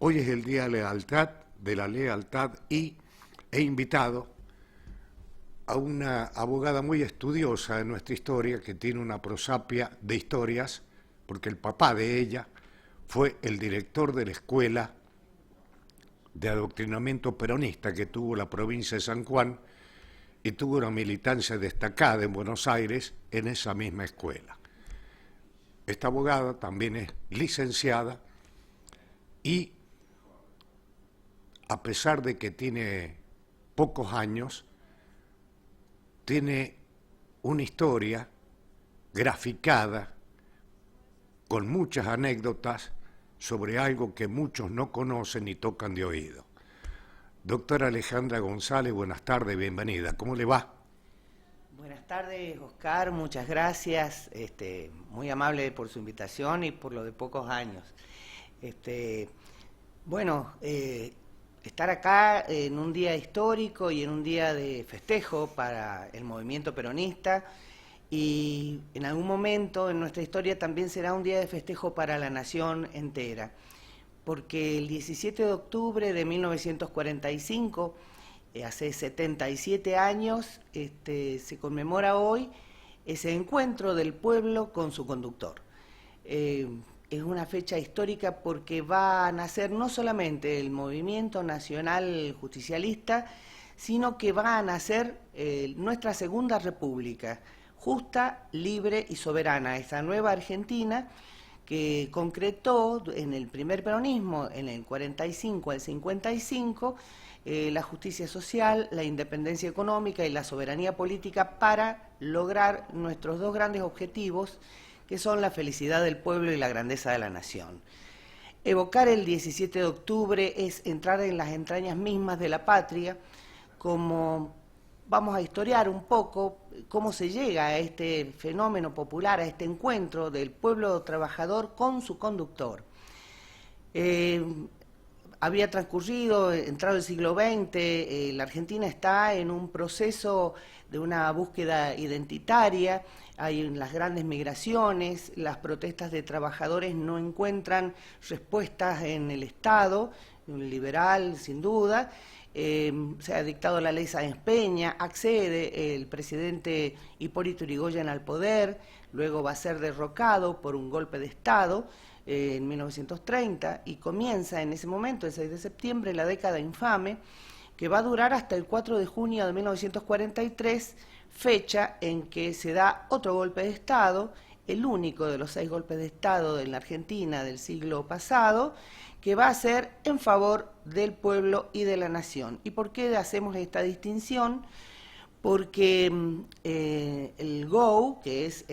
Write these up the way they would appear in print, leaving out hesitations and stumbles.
Hoy es el Día de la Lealtad y he invitado a una abogada muy estudiosa de nuestra historia que tiene una prosapia de historias, porque el papá de ella fue el director de la escuela de adoctrinamiento peronista que tuvo la provincia de San Juan y tuvo una militancia destacada en Buenos Aires en esa misma escuela. Esta abogada también es licenciada y, a pesar de que tiene pocos años, tiene una historia graficada con muchas anécdotas sobre algo que muchos no conocen ni tocan de oído. Doctora Alejandra González, buenas tardes, bienvenida. ¿Cómo le va? Buenas tardes, Oscar, muchas gracias. Muy amable por su invitación y por lo de pocos años. Estar acá en un día histórico y en un día de festejo para el movimiento peronista, y en algún momento en nuestra historia también será un día de festejo para la nación entera, porque el 17 de octubre de 1945, hace 77 años, se conmemora hoy ese encuentro del pueblo con su conductor. Es una fecha histórica porque va a nacer no solamente el movimiento nacional justicialista, sino que va a nacer nuestra segunda república, justa, libre y soberana, esa nueva Argentina que concretó en el primer peronismo, en el 45 al 55, la justicia social, la independencia económica y la soberanía política para lograr nuestros dos grandes objetivos, que son la felicidad del pueblo y la grandeza de la nación. Evocar el 17 de octubre es entrar en las entrañas mismas de la patria, como vamos a historiar un poco cómo se llega a este fenómeno popular, a este encuentro del pueblo trabajador con su conductor. Había transcurrido, entrado el siglo XX, la Argentina está en un proceso de una búsqueda identitaria, hay las grandes migraciones, las protestas de trabajadores no encuentran respuestas en el Estado, liberal sin duda. Se ha dictado la ley Sáenz Peña, accede el presidente Hipólito Yrigoyen al poder, luego va a ser derrocado por un golpe de Estado en 1930 y comienza en ese momento, el 6 de septiembre, la década infame, que va a durar hasta el 4 de junio de 1943, fecha en que se da otro golpe de Estado, el único de los 6 golpes de Estado en la Argentina del siglo pasado, que va a ser en favor del pueblo y de la nación. ¿Y por qué hacemos esta distinción? Porque el GO, que es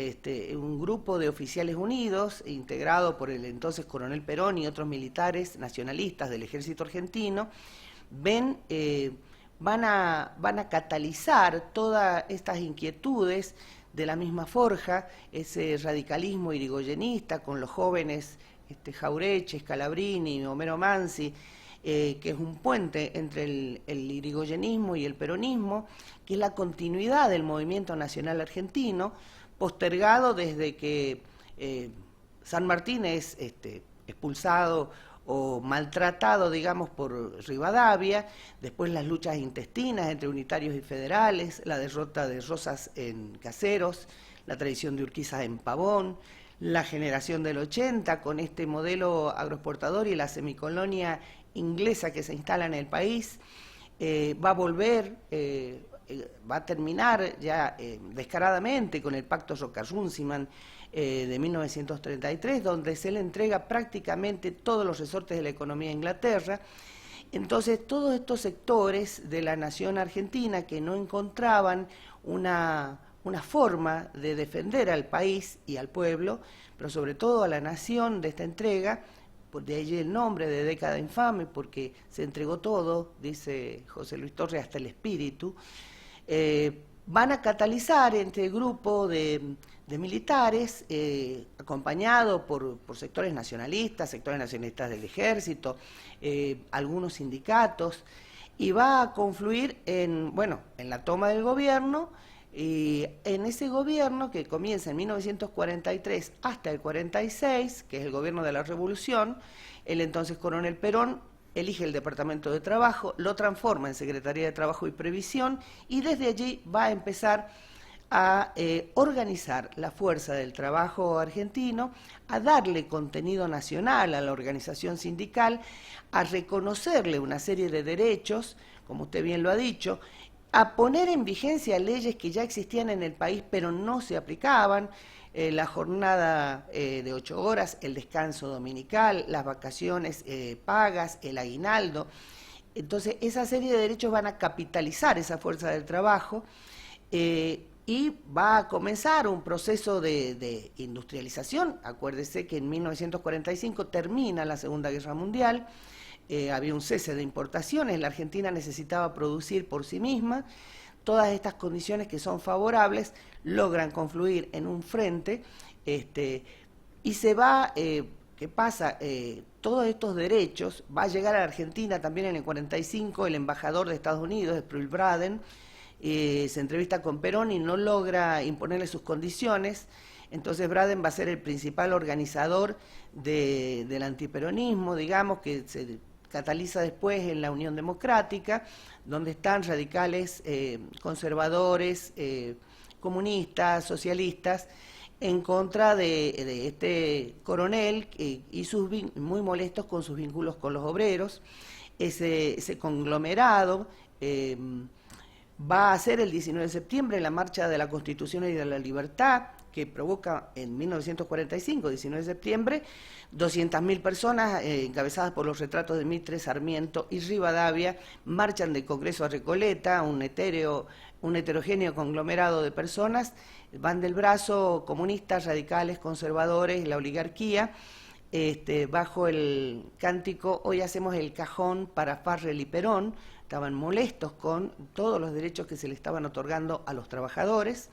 un grupo de oficiales unidos, integrado por el entonces coronel Perón y otros militares nacionalistas del ejército argentino, van a catalizar todas estas inquietudes de la misma forja, ese radicalismo irigoyenista con los jóvenes Jaureche, Scalabrini, Homero Mansi, que es un puente entre el irigoyenismo y el peronismo, que es la continuidad del movimiento nacional argentino, postergado desde que San Martín es expulsado o maltratado, digamos, por Rivadavia, después las luchas intestinas entre unitarios y federales, la derrota de Rosas en Caseros, la traición de Urquiza en Pavón, la generación del 80 con este modelo agroexportador y la semicolonia inglesa que se instala en el país, va a volver, va a terminar ya descaradamente con el pacto Rocca-Runciman de 1933, donde se le entrega prácticamente todos los resortes de la economía a Inglaterra. Entonces, todos estos sectores de la nación argentina que no encontraban una forma de defender al país y al pueblo, pero sobre todo a la nación de esta entrega, de allí el nombre de década infame, porque se entregó todo, dice José Luis Torres, hasta el espíritu, van a catalizar entre el grupo de militares, acompañado por sectores nacionalistas del ejército, algunos sindicatos, y va a confluir en la toma del gobierno, Y en ese gobierno, que comienza en 1943 hasta el 46, que es el gobierno de la Revolución, el entonces coronel Perón elige el Departamento de Trabajo, lo transforma en Secretaría de Trabajo y Previsión, y desde allí va a empezar a organizar la fuerza del trabajo argentino, a darle contenido nacional a la organización sindical, a reconocerle una serie de derechos, como usted bien lo ha dicho, a poner en vigencia leyes que ya existían en el país pero no se aplicaban, la jornada de 8 horas, el descanso dominical, las vacaciones pagas, el aguinaldo. Entonces, esa serie de derechos van a capitalizar esa fuerza del trabajo y va a comenzar un proceso de industrialización. Acuérdese que en 1945 termina la Segunda Guerra Mundial, había un cese de importaciones, la Argentina necesitaba producir por sí misma. Todas estas condiciones que son favorables logran confluir en un frente y se va, ¿qué pasa? Todos estos derechos, va a llegar a la Argentina también en el 45 el embajador de Estados Unidos, Sproul Braden, se entrevista con Perón y no logra imponerle sus condiciones. Entonces Braden va a ser el principal organizador del antiperonismo, digamos, que se cataliza después en la Unión Democrática, donde están radicales, conservadores, comunistas, socialistas, en contra de este coronel y muy molestos con sus vínculos con los obreros. Ese conglomerado va a ser el 19 de septiembre la Marcha de la Constitución y de la Libertad, que provoca en 1945, 19 de septiembre, 200.000 personas encabezadas por los retratos de Mitre, Sarmiento y Rivadavia, marchan del Congreso a Recoleta, un heterogéneo conglomerado de personas, van del brazo comunistas, radicales, conservadores, la oligarquía, bajo el cántico "Hoy hacemos el cajón para Farrell y Perón". Estaban molestos con todos los derechos que se le estaban otorgando a los trabajadores.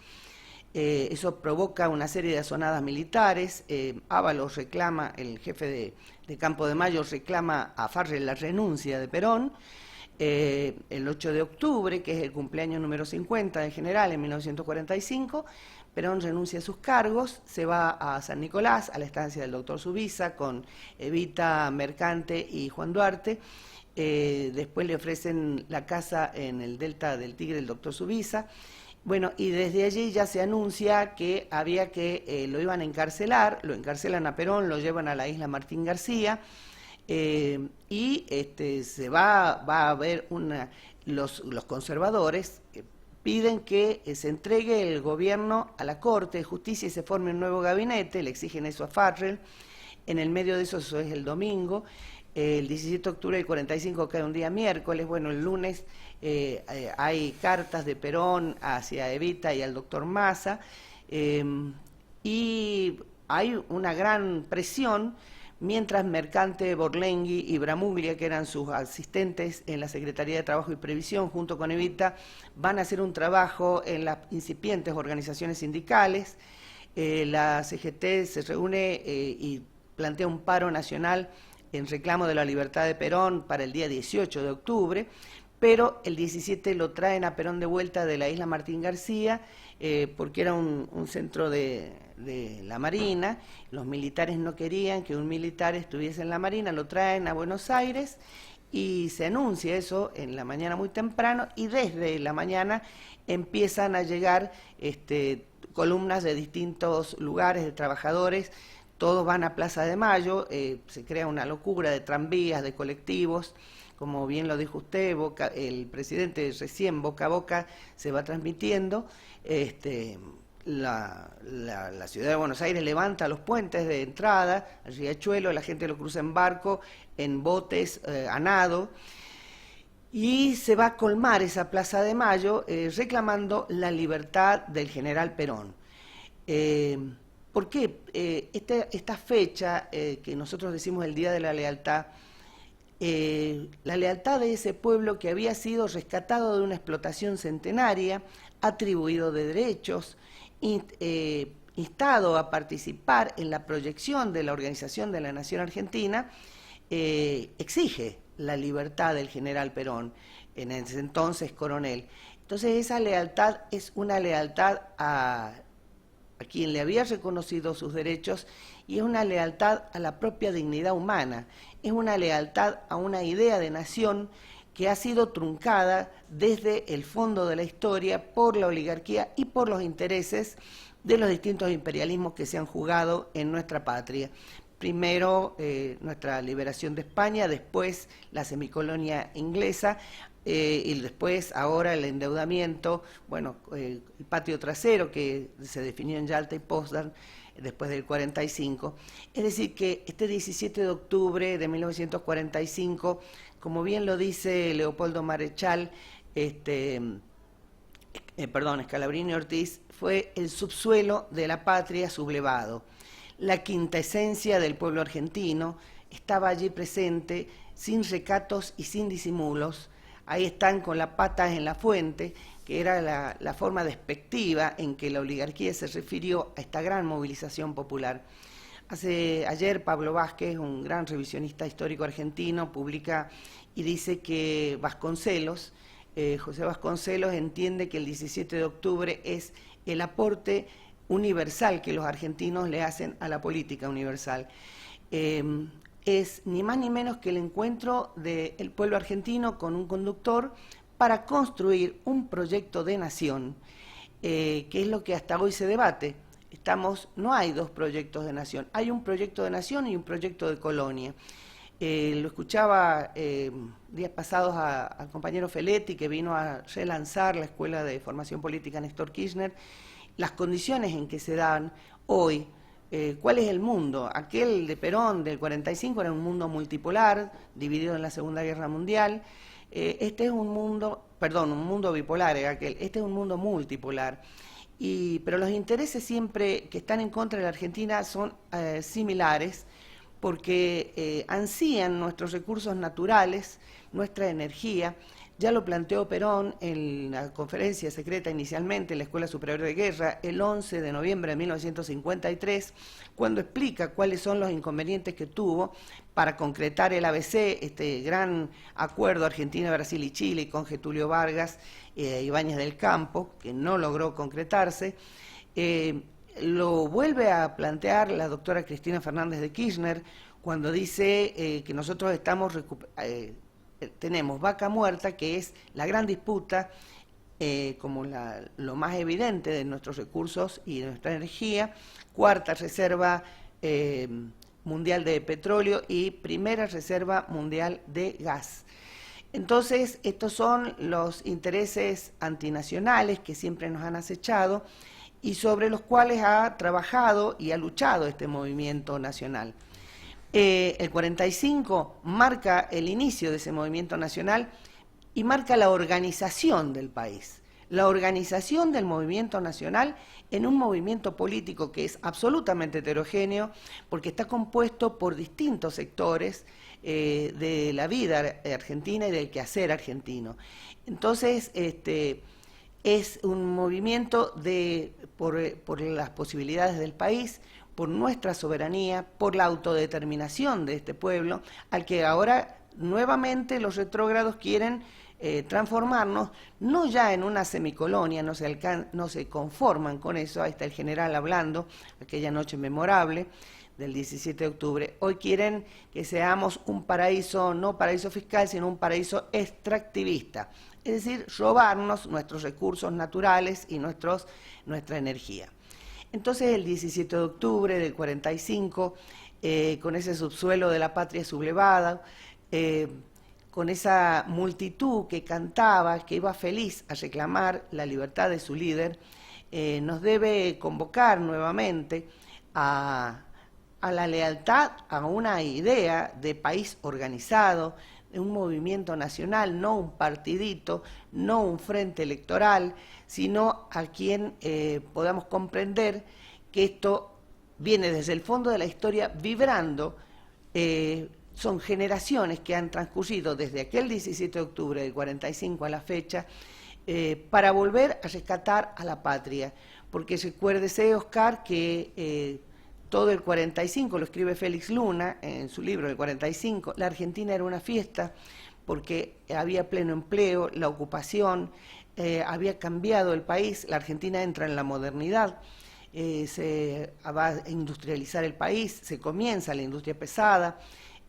Eso provoca una serie de azonadas militares. Ábalos reclama, el jefe de Campo de Mayo reclama a Farrell la renuncia de Perón. El 8 de octubre, que es el cumpleaños número 50 del general en 1945, Perón renuncia a sus cargos, se va a San Nicolás, a la estancia del doctor Subiza, con Evita Mercante y Juan Duarte. Después le ofrecen la casa en el Delta del Tigre del doctor Subiza. Bueno, y desde allí ya se anuncia que había que lo iban a encarcelar, lo encarcelan a Perón, lo llevan a la isla Martín García, y se va a ver los conservadores piden que se entregue el gobierno a la Corte de Justicia y se forme un nuevo gabinete, le exigen eso a Farrell. En el medio de eso es el domingo, el 17 de octubre del 45 cae un día miércoles. Bueno, el lunes hay cartas de Perón hacia Evita y al doctor Massa, y hay una gran presión, mientras Mercante, Borlenghi y Bramuglia, que eran sus asistentes en la Secretaría de Trabajo y Previsión, junto con Evita, van a hacer un trabajo en las incipientes organizaciones sindicales. La CGT se reúne y plantea un paro nacional en reclamo de la libertad de Perón para el día 18 de octubre, pero el 17 lo traen a Perón de vuelta de la isla Martín García, porque era un centro de la Marina. Los militares no querían que un militar estuviese en la Marina, lo traen a Buenos Aires y se anuncia eso en la mañana muy temprano, y desde la mañana empiezan a llegar columnas de distintos lugares de trabajadores. Todos van a Plaza de Mayo, se crea una locura de tranvías, de colectivos. Como bien lo dijo usted, el presidente recién boca a boca se va transmitiendo. La ciudad de Buenos Aires levanta los puentes de entrada, el riachuelo, la gente lo cruza en barco, en botes, a nado, y se va a colmar esa Plaza de Mayo reclamando la libertad del general Perón. ¿Por qué? Esta fecha que nosotros decimos el Día de la Lealtad, la lealtad de ese pueblo que había sido rescatado de una explotación centenaria, atribuido de derechos, instado a participar en la proyección de la Organización de la Nación Argentina, exige la libertad del general Perón, en ese entonces coronel. Entonces esa lealtad es una lealtad a quien le había reconocido sus derechos y es una lealtad a la propia dignidad humana, es una lealtad a una idea de nación que ha sido truncada desde el fondo de la historia por la oligarquía y por los intereses de los distintos imperialismos que se han jugado en nuestra patria. Primero nuestra liberación de España, después la semicolonia inglesa, y después ahora el endeudamiento, bueno, el patio trasero que se definió en Yalta y Potsdam después del 45. Es decir, que este 17 de octubre de 1945, como bien lo dice Leopoldo Marechal, Scalabrini Ortiz, fue el subsuelo de la patria sublevado. La quinta esencia del pueblo argentino estaba allí presente, sin recatos y sin disimulos. Ahí están con las patas en la fuente, que era la forma despectiva en que la oligarquía se refirió a esta gran movilización popular. Ayer Pablo Vázquez, un gran revisionista histórico argentino, publica y dice que Vasconcelos, José Vasconcelos, entiende que el 17 de octubre es el aporte universal que los argentinos le hacen a la política universal. Es ni más ni menos que el encuentro del pueblo argentino con un conductor para construir un proyecto de nación, que es lo que hasta hoy se debate. No hay dos proyectos de nación, hay un proyecto de nación y un proyecto de colonia. Lo escuchaba días pasados al compañero Feletti, que vino a relanzar la Escuela de Formación Política Néstor Kirchner, las condiciones en que se dan hoy. ¿Cuál es el mundo? Aquel de Perón del 45 era un mundo multipolar, dividido en la Segunda Guerra Mundial. Este es un mundo bipolar, este es un mundo multipolar. Pero los intereses siempre que están en contra de la Argentina son similares, porque ansían nuestros recursos naturales, nuestra energía. Ya lo planteó Perón en la conferencia secreta inicialmente en la Escuela Superior de Guerra el 11 de noviembre de 1953, cuando explica cuáles son los inconvenientes que tuvo para concretar el ABC, este gran acuerdo Argentina, Brasil y Chile, con Getúlio Vargas, Ibáñez del Campo, que no logró concretarse. Lo vuelve a plantear la doctora Cristina Fernández de Kirchner cuando dice que nosotros tenemos vaca muerta, que es la gran disputa, como lo más evidente de nuestros recursos y de nuestra energía, cuarta reserva mundial de petróleo y primera reserva mundial de gas. Entonces, estos son los intereses antinacionales que siempre nos han acechado y sobre los cuales ha trabajado y ha luchado este movimiento nacional. El 45 marca el inicio de ese movimiento nacional y marca la organización del país, la organización del movimiento nacional en un movimiento político que es absolutamente heterogéneo, porque está compuesto por distintos sectores de la vida argentina y del quehacer argentino. Entonces, es un movimiento por las posibilidades del país, por nuestra soberanía, por la autodeterminación de este pueblo, al que ahora nuevamente los retrógrados quieren transformarnos, no ya en una semicolonia, no se conforman con eso. Ahí está el general hablando, aquella noche memorable del 17 de octubre. Hoy quieren que seamos un paraíso, no paraíso fiscal, sino un paraíso extractivista, es decir, robarnos nuestros recursos naturales y nuestra energía. Entonces, el 17 de octubre del 45, con ese subsuelo de la patria sublevada, con esa multitud que cantaba, que iba feliz a reclamar la libertad de su líder, nos debe convocar nuevamente a la lealtad a una idea de país organizado, de un movimiento nacional, no un partidito, no un frente electoral, sino a quien podamos comprender que esto viene desde el fondo de la historia vibrando. Son generaciones que han transcurrido desde aquel 17 de octubre del 45 a la fecha para volver a rescatar a la patria. Porque recuérdese, Oscar, que todo el 45, lo escribe Félix Luna en su libro del 45, la Argentina era una fiesta porque había pleno empleo, la ocupación, había cambiado el país, la Argentina entra en la modernidad, se va a industrializar el país, se comienza la industria pesada,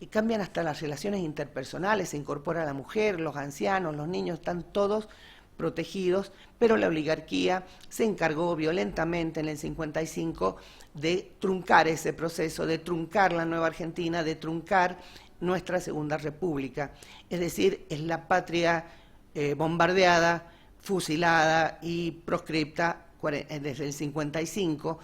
y cambian hasta las relaciones interpersonales, se incorpora la mujer, los ancianos, los niños, están todos protegidos, pero la oligarquía se encargó violentamente en el 55 de truncar ese proceso, de truncar la nueva Argentina, de truncar nuestra Segunda República. Es decir, es la patria bombardeada, fusilada y proscripta desde el 55.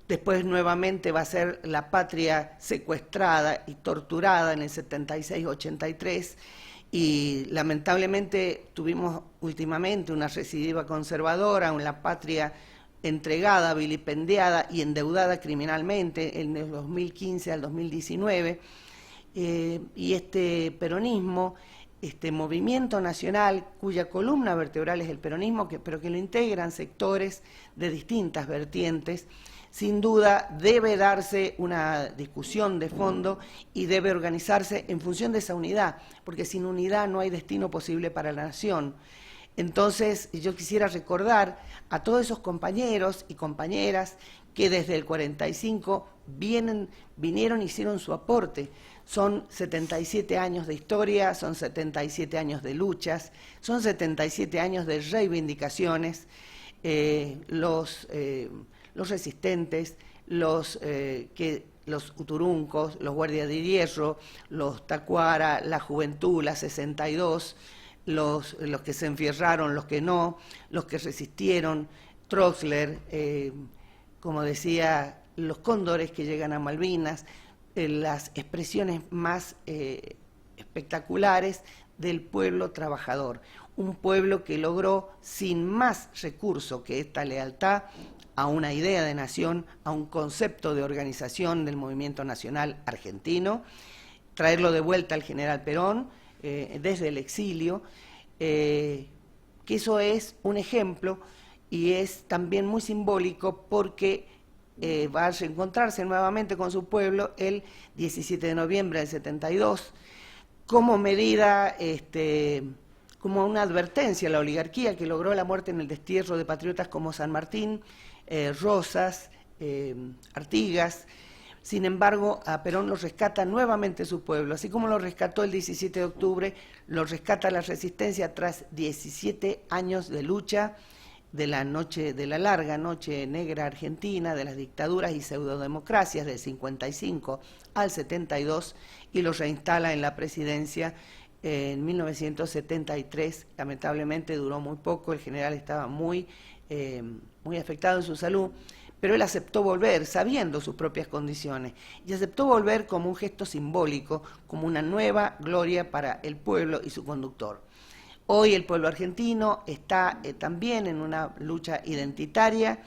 Después nuevamente va a ser la patria secuestrada y torturada en el 76-83, y lamentablemente tuvimos últimamente una recidiva conservadora, una patria entregada, vilipendiada y endeudada criminalmente en el 2015 al 2019, y este peronismo, este movimiento nacional cuya columna vertebral es el peronismo, pero que lo integran sectores de distintas vertientes, sin duda debe darse una discusión de fondo y debe organizarse en función de esa unidad, porque sin unidad no hay destino posible para la nación. Entonces, yo quisiera recordar a todos esos compañeros y compañeras que desde el 45 vinieron y hicieron su aporte. Son 77 años de historia, son 77 años de luchas, son 77 años de reivindicaciones. Los resistentes, los uturuncos, los guardias de hierro, los tacuara, la juventud, la 62, los que se enfierraron, los que no, los que resistieron, Troxler, como decía, los cóndores que llegan a Malvinas, las expresiones más espectaculares del pueblo trabajador. Un pueblo que logró, sin más recurso que esta lealtad a una idea de nación, a un concepto de organización del movimiento nacional argentino, traerlo de vuelta al general Perón desde el exilio, que eso es un ejemplo y es también muy simbólico porque va a reencontrarse nuevamente con su pueblo el 17 de noviembre del 72, como medida, como una advertencia a la oligarquía que logró la muerte en el destierro de patriotas como San Martín, Rosas, Artigas. Sin embargo, a Perón lo rescata nuevamente su pueblo, así como lo rescató el 17 de octubre, lo rescata la resistencia tras 17 años de lucha, de la larga noche negra argentina, de las dictaduras y pseudodemocracias del 55 al 72, y lo reinstala en la presidencia en 1973. Lamentablemente duró muy poco, el general estaba muy afectado en su salud, pero él aceptó volver sabiendo sus propias condiciones y aceptó volver como un gesto simbólico, como una nueva gloria para el pueblo y su conductor. Hoy el pueblo argentino está también en una lucha identitaria,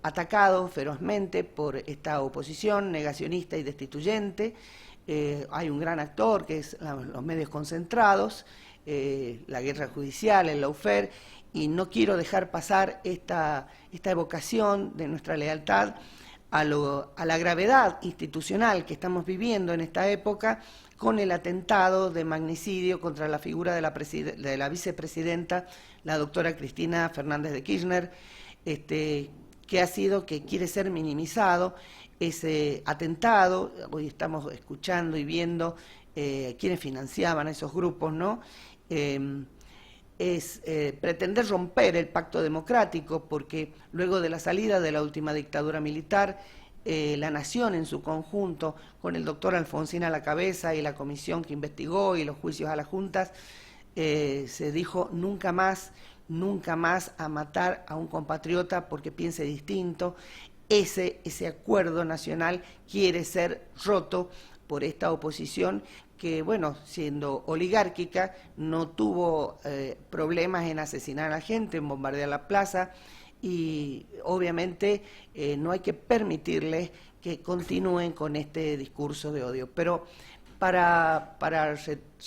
atacado ferozmente por esta oposición negacionista y destituyente. Hay un gran actor que es los medios concentrados, la guerra judicial, el lawfare, y no quiero dejar pasar esta evocación de nuestra lealtad a la gravedad institucional que estamos viviendo en esta época, con el atentado de magnicidio contra la figura de la vicepresidenta, la doctora Cristina Fernández de Kirchner, que quiere ser minimizado ese atentado. Hoy estamos escuchando y viendo quiénes financiaban a esos grupos, ¿no? Pretender romper el pacto democrático, porque luego de la salida de la última dictadura militar, la nación en su conjunto, con el doctor Alfonsín a la cabeza y la comisión que investigó y los juicios a las juntas, se dijo nunca más a matar a un compatriota porque piense distinto. Ese acuerdo nacional quiere ser roto por esta oposición que, bueno, siendo oligárquica, no tuvo problemas en asesinar a la gente, en bombardear la plaza, y obviamente no hay que permitirles que continúen con este discurso de odio. Pero para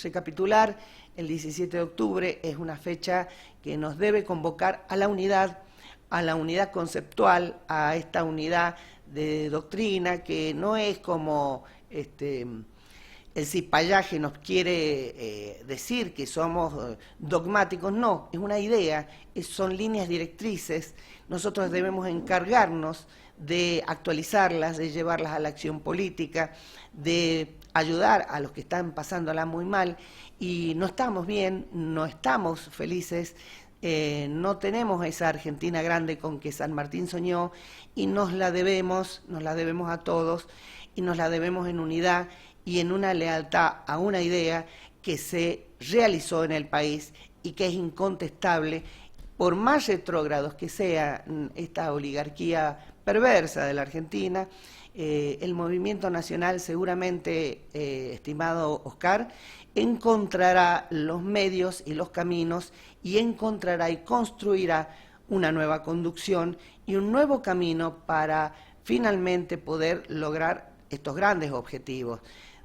recapitular, el 17 de octubre es una fecha que nos debe convocar a la unidad conceptual, a esta unidad de doctrina, que no es como el cipallaje nos quiere decir que somos dogmáticos. No, es una idea, son líneas directrices. Nosotros debemos encargarnos de actualizarlas, de llevarlas a la acción política, de ayudar a los que están pasándola muy mal, y no estamos bien, no estamos felices, no tenemos esa Argentina grande con que San Martín soñó, y nos la debemos a todos, y nos la debemos en unidad y en una lealtad a una idea que se realizó en el país y que es incontestable. Por más retrógrados que sea esta oligarquía perversa de la Argentina, el movimiento nacional seguramente, estimado Oscar, encontrará los medios y los caminos, y encontrará y construirá una nueva conducción y un nuevo camino para finalmente poder lograr estos grandes objetivos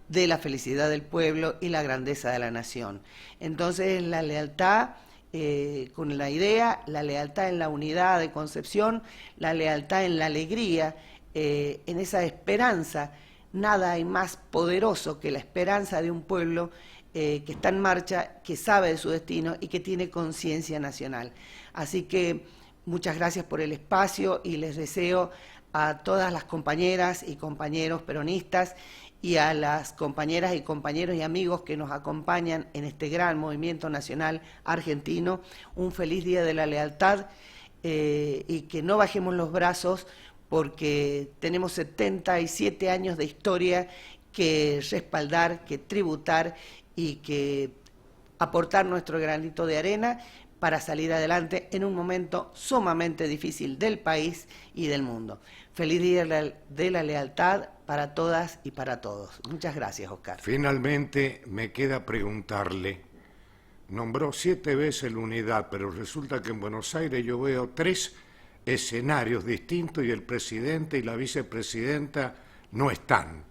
de la felicidad del pueblo y la grandeza de la nación. Entonces, la lealtad con la idea, la lealtad en la unidad de concepción, la lealtad en la alegría, en esa esperanza. Nada hay más poderoso que la esperanza de un pueblo que está en marcha, que sabe de su destino y que tiene conciencia nacional. Así que muchas gracias por el espacio, y les deseo a todas las compañeras y compañeros peronistas y a las compañeras y compañeros y amigos que nos acompañan en este gran movimiento nacional argentino un feliz Día de la Lealtad, y que no bajemos los brazos, porque tenemos 77 años de historia que respaldar, que tributar y que aportar nuestro granito de arena para salir adelante en un momento sumamente difícil del país y del mundo. Feliz Día de la Lealtad para todas y para todos. Muchas gracias, Oscar. Finalmente me queda preguntarle, nombró 7 veces la unidad, pero resulta que en Buenos Aires yo veo 3 escenarios distintos y el presidente y la vicepresidenta no están.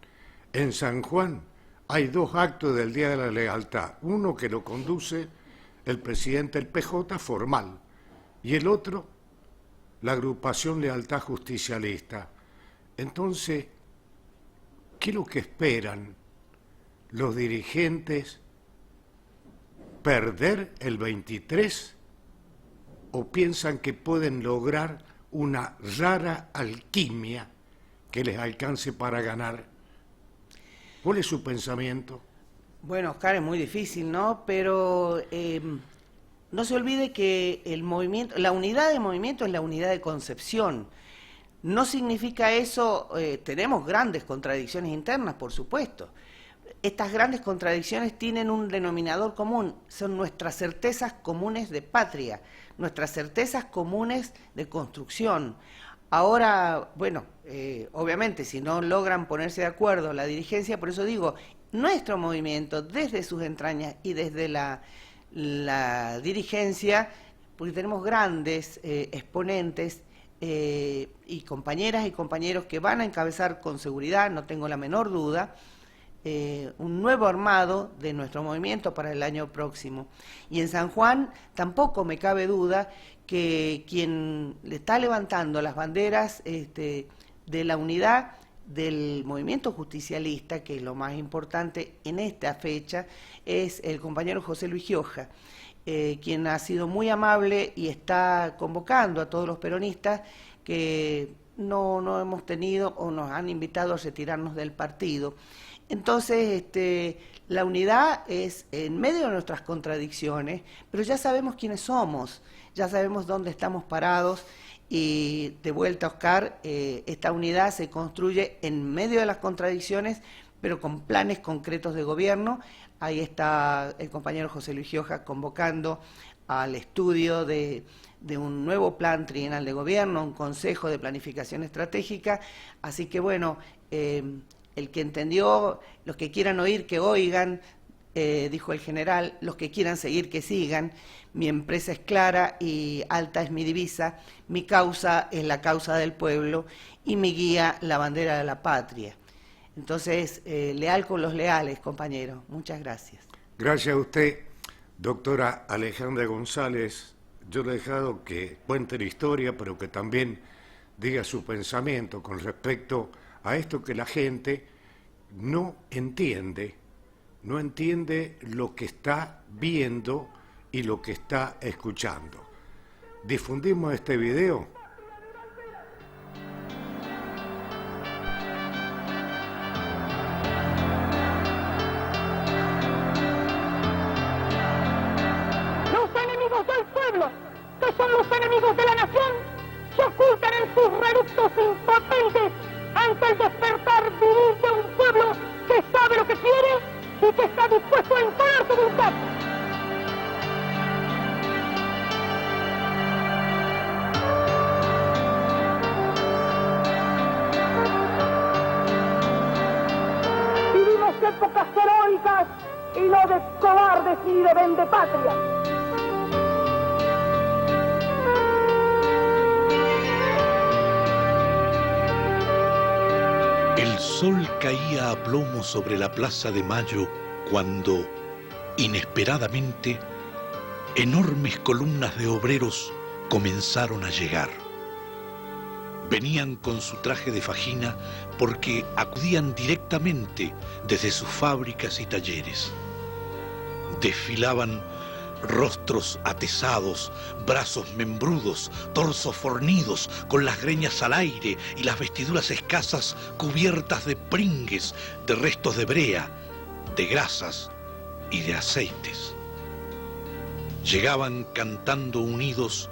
En San Juan hay 2 actos del Día de la Lealtad, uno que lo conduce el presidente del PJ formal, y el otro, la agrupación Lealtad Justicialista. Entonces, ¿qué es lo que esperan los dirigentes? ¿Perder el 23? ¿O piensan que pueden lograr una rara alquimia que les alcance para ganar? ¿Cuál es su pensamiento? Bueno, Oscar, es muy difícil, ¿no? Pero no se olvide que el movimiento, la unidad de movimiento es la unidad de concepción. No significa eso, tenemos grandes contradicciones internas, por supuesto. Estas grandes contradicciones tienen un denominador común, son nuestras certezas comunes de patria, nuestras certezas comunes de construcción. Ahora, bueno, obviamente si no logran ponerse de acuerdo la dirigencia, por eso digo, nuestro movimiento desde sus entrañas y desde la dirigencia, porque tenemos grandes exponentes y compañeras y compañeros que van a encabezar con seguridad, no tengo la menor duda, un nuevo armado de nuestro movimiento para el año próximo. Y en San Juan tampoco me cabe duda que quien le está levantando las banderas de la unidad del movimiento justicialista, que es lo más importante en esta fecha, es el compañero José Luis Gioja, quien ha sido muy amable y está convocando a todos los peronistas que no hemos tenido o nos han invitado a retirarnos del partido. Entonces, la unidad es en medio de nuestras contradicciones, pero ya sabemos quiénes somos, ya sabemos dónde estamos parados, y de vuelta, Oscar, esta unidad se construye en medio de las contradicciones, pero con planes concretos de gobierno. Ahí está el compañero José Luis Gioja convocando al estudio de un nuevo plan trienal de gobierno, un consejo de planificación estratégica. Así que bueno, el que entendió, los que quieran oír, que oigan, dijo el general, los que quieran seguir, que sigan. Mi empresa es clara y alta es mi divisa, mi causa es la causa del pueblo y mi guía la bandera de la patria. Entonces, leal con los leales, compañero. Muchas gracias. Gracias a usted, doctora Alejandra González. Yo le he dejado que cuente la historia, pero que también diga su pensamiento con respecto a esto que la gente no entiende no entiende lo que está viendo y lo que está escuchando. Difundimos este video. Los enemigos del pueblo, que son los enemigos de la nación, se ocultan en sus reductos impotentes ante el despertar viril de un pueblo que sabe lo que quiere y que está dispuesto a imponer su voluntad. Vivimos épocas heroicas y no de cobardes ni de vendepatrias. El sol caía a plomo sobre la Plaza de Mayo cuando, inesperadamente, enormes columnas de obreros comenzaron a llegar. Venían con su traje de fajina porque acudían directamente desde sus fábricas y talleres. Desfilaban rostros atesados, brazos membrudos, torsos fornidos, con las greñas al aire y las vestiduras escasas cubiertas de pringues, de restos de brea, de grasas y de aceites. Llegaban cantando unidos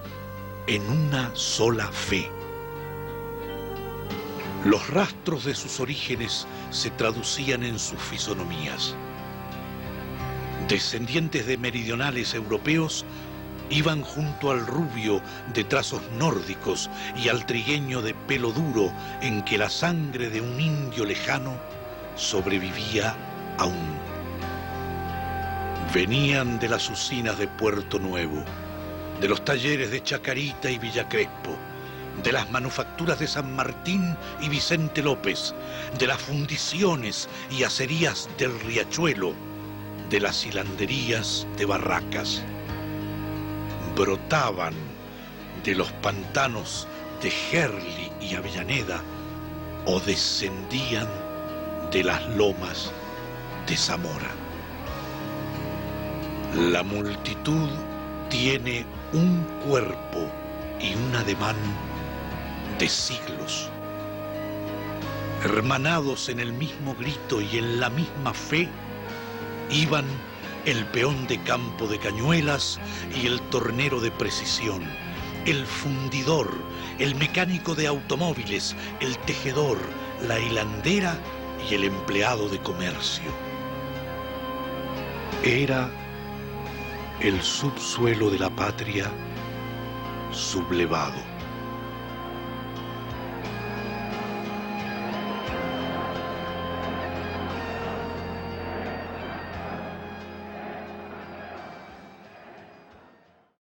en una sola fe. Los rastros de sus orígenes se traducían en sus fisonomías. Descendientes de meridionales europeos iban junto al rubio de trazos nórdicos y al trigueño de pelo duro en que la sangre de un indio lejano sobrevivía aún. Venían de las usinas de Puerto Nuevo, de los talleres de Chacarita y Villa Crespo, de las manufacturas de San Martín y Vicente López, de las fundiciones y acerías del Riachuelo, de las hilanderías de Barracas. Brotaban de los pantanos de Gerli y Avellaneda o descendían de las lomas de Zamora. La multitud tiene un cuerpo y un ademán de siglos. Hermanados en el mismo grito y en la misma fe, iban el peón de campo de cañuelas y el tornero de precisión, el fundidor, el mecánico de automóviles, el tejedor, la hilandera y el empleado de comercio. Era el subsuelo de la patria sublevado.